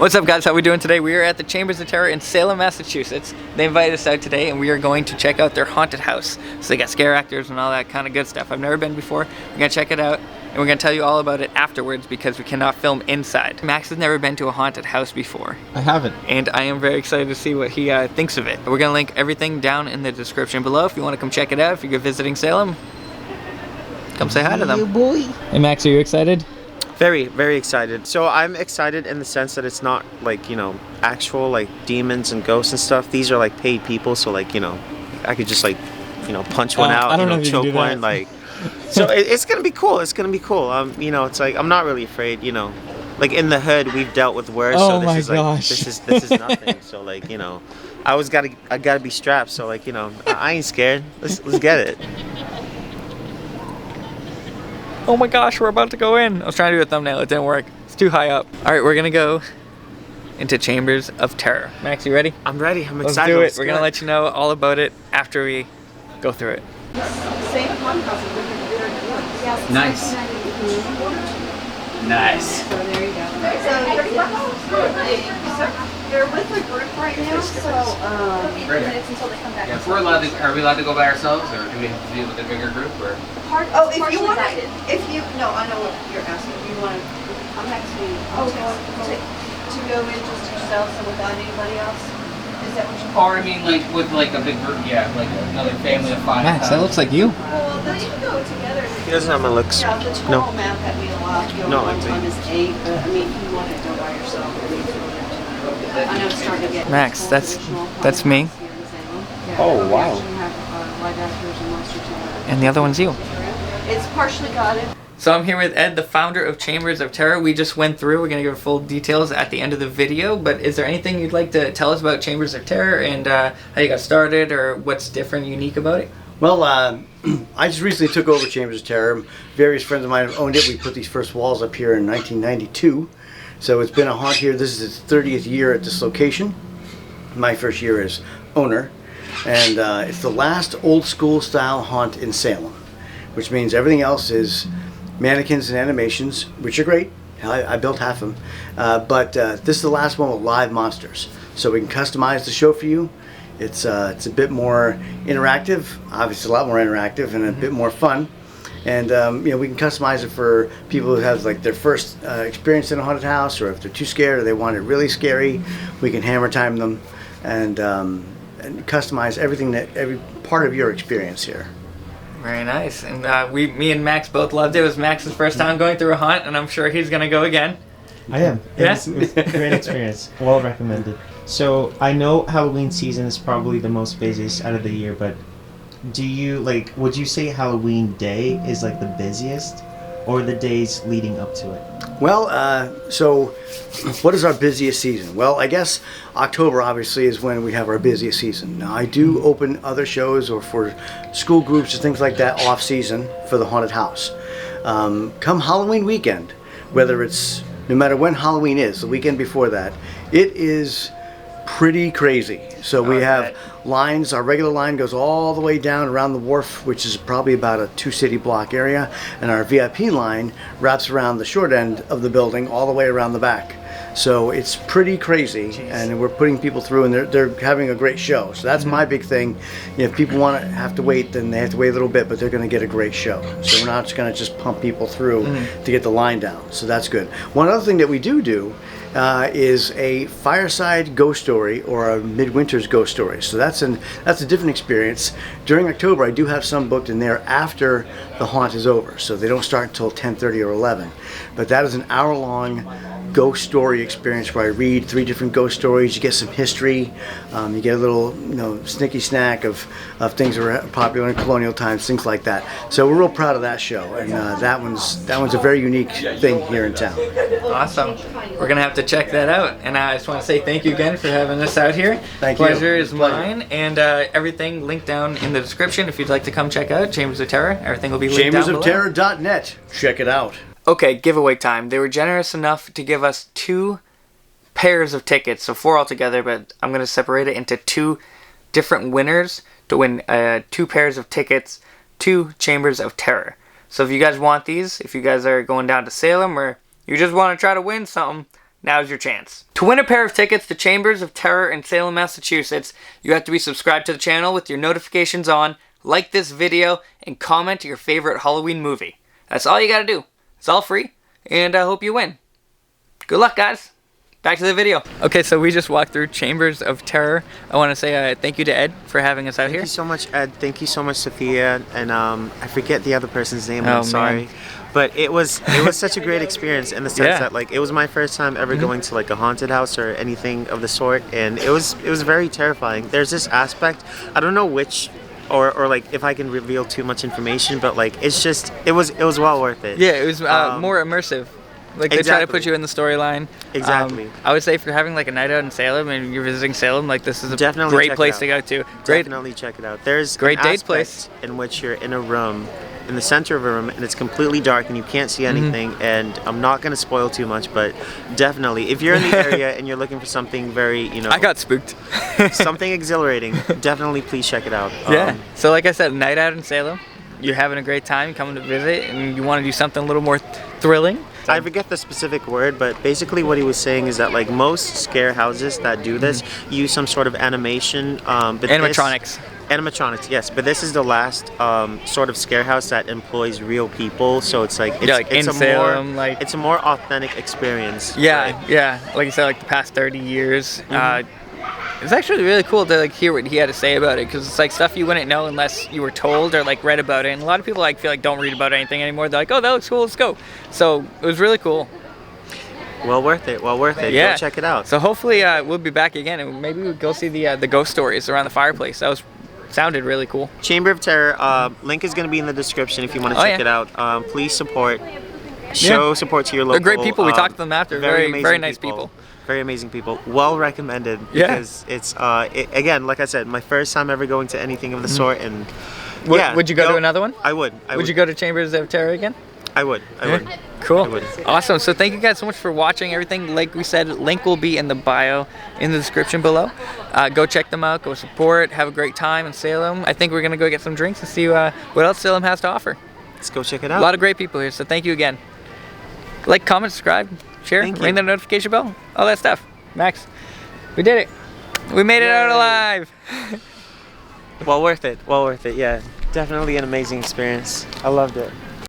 What's up, guys? How we doing today? We are at the Chambers of Terror in Salem, Massachusetts. They invited us out today and we are going to check out their haunted house. So they got scare actors and all that kind of good stuff. I've never been before. We're gonna check it out and we're gonna tell you all about it afterwards because we cannot film inside. Max has never been to a haunted house before. I haven't. And I am very excited to see what he thinks of it. We're gonna link everything down in the description below if you want to come check it out. If you're visiting Salem, come say hi to them. Yeah, boy. Hey Max, are you excited? Very, very excited. So I'm excited in the sense that it's not like, you know, actual like demons and ghosts and stuff. These are like paid people, so like, you know, I could just like, you know, punch one out, I don't know if you choke can do one, that. like. So it's gonna be cool. It's gonna be cool. You know, it's like I'm not really afraid. You know, like in the hood we've dealt with worse. Oh so this my is like gosh. this is nothing. So like, you know, I gotta be strapped. So like, you know, I ain't scared. Let's get it. Oh my gosh, we're about to go in. I was trying to do a thumbnail, it didn't work. It's too high up. All right, we're gonna go into Chambers of Terror. Max, you ready? I'm ready. I'm Let's excited. do it. Let's We're go. gonna let you know all about it after we go through it. Nice. Nice. So there you go. They're with a group right now, so minutes until they come back. Yeah, if we're allowed to, are we allowed to go by ourselves, or do we have to be with a bigger group, or? Oh, if you want no, I know what you're asking. If you want to, I'm asking to go in just yourself and without anybody else. Is that what you're? Or I mean, like with like a big group, yeah, like another family of 5. Max, that looks like you. Well, they can go together. He doesn't have my looks. Yeah, the No. total map that we allow you No, one I time is 8, but I mean, if you want to go by yourself, I mean, if you want to. I know it's starting to get Max, that's me. Oh, wow. And the other one's you. It's partially guarded. So I'm here with Ed, the founder of Chambers of Terror. We just went through, we're gonna give full details at the end of the video, but is there anything you'd like to tell us about Chambers of Terror and how you got started or what's different, unique about it? Well, I just recently took over Chambers of Terror. Various friends of mine have owned it. We put these first walls up here in 1992. So it's been a haunt here. This is its 30th year at this location. My first year as owner. And it's the last old school style haunt in Salem, which means everything else is mannequins and animations, which are great. I built half of them. But this is the last one with live monsters. So we can customize the show for you. It's a bit more interactive, obviously a lot more interactive and a bit more fun. And you know, we can customize it for people who have like their first experience in a haunted house, or if they're too scared or they want it really scary, we can hammer time them and customize every part of your experience here. Very nice. And me and Max both loved it. It was Max's first time going through a haunt, and I'm sure he's gonna go again. I am. Yeah? It was a great experience. Well recommended. So I know Halloween season is probably the most busiest out of the year, but do you would you say Halloween day is like the busiest, or the days leading up to it? Well, so what is our busiest season? Well, I guess October obviously is when we have our busiest season. Now I do open other shows or for school groups or things like that off season for the haunted house. Come Halloween weekend, whether it's no matter when Halloween is, the weekend before that, it is pretty crazy. So we have lines. Our regular line goes all the way down around the wharf, which is probably about a 2-city block area, and our VIP line wraps around the short end of the building all the way around the back. So it's pretty crazy. And we're putting people through, and they're having a great show. So that's my big thing. You know, if people want to have to wait, then they have to wait a little bit, but they're going to get a great show. So we're not just going to just pump people through to get the line down. So that's good. One other thing that we do is a fireside ghost story or a midwinter's ghost story. So that's a different experience. During October, I do have some booked in there after the haunt is over. So they don't start until 10:30 or 11. But that is an hour-long ghost story experience where I read 3 different ghost stories. You get some history. You get a little, snicky snack of things that were popular in colonial times, things like that. So we're real proud of that show, and that one's a very unique thing here in town. Awesome. We're gonna have to check that out. And I just want to say thank you again for having us out here. Thank you. Pleasure is mine. And everything linked down in the description if you'd like to come check out Chambers of Terror. Everything will be linked down below. ChambersofTerror.net. Check it out. Okay, giveaway time. They were generous enough to give us 2 pairs of tickets, so 4 altogether, but I'm going to separate it into 2 different winners to win 2 pairs of tickets to Chambers of Terror. So if you guys want these, if you guys are going down to Salem or you just want to try to win something, Now's your chance. To win a pair of tickets to Chambers of Terror in Salem, Massachusetts, you have to be subscribed to the channel with your notifications on, like this video, and comment your favorite Halloween movie. That's all you gotta do. It's all free, and I hope you win. Good luck, guys. Back to the video. Okay, so we just walked through Chambers of Terror. I want to say thank you to Ed for having us out here. Thank you so much, Ed. Thank you so much, Sophia. And I forget the other person's name. Oh, I'm sorry. man. But it was such a great experience in the sense that like it was my first time ever going to like a haunted house or anything of the sort, and it was very terrifying. There's this aspect, I don't know which or like if I can reveal too much information, but like it's just it was well worth it. Yeah, it was more immersive. Like they try to put you in the storyline. Exactly. I would say if you're having like a night out in Salem and you're visiting Salem, like this is a Definitely great check it place out. to go to. Great. Definitely check it out. There's Great an date aspect place. in which you're in a room, in the center of a room, and it's completely dark and you can't see anything. And I'm not gonna spoil too much, but definitely, if you're in the area and you're looking for something very, I got spooked. something exhilarating, definitely please check it out. Yeah. So like I said, night out in Salem, you're having a great time, coming to visit, and you want to do something a little more thrilling. I forget the specific word, but basically what he was saying is that like most scare houses that do this use some sort of animation. But Animatronics. Animatronics, yes, but this is the last sort of scare house that employs real people, so it's like in Salem, like it's a more authentic experience. Yeah, right? yeah. Like you said, like the past 30 years. It's actually really cool to like hear what he had to say about it, because it's like stuff you wouldn't know unless you were told or like read about it. And a lot of people like feel like don't read about anything anymore. They're like, oh, that looks cool, let's go. So it was really cool. Well worth it. Well worth it. Yeah. Go check it out. So hopefully we'll be back again, and maybe we'll go see the ghost stories around the fireplace. That sounded really cool. Chamber of Terror. Link is going to be in the description if you want to check it out. Please support. Show support to your local. They're great people. We talked to them after. Very nice people. Very amazing people. Well recommended. Yeah. Because it's again, like I said, my first time ever going to anything of the sort, and Would you go to another one? I would. Would you go to Chambers of Terror again? I would. Cool. I would. Awesome. So thank you guys so much for watching everything. Like we said, link will be in the bio, in the description below. Go check them out. Go support. Have a great time in Salem. I think we're gonna go get some drinks and see what else Salem has to offer. Let's go check it out. A lot of great people here. So thank you again. Like, comment, subscribe, share, Thank you. ring the notification bell, all that stuff. Max, we did it. We made it out alive. Well worth it. Well worth it. Yeah. Definitely an amazing experience. I loved it.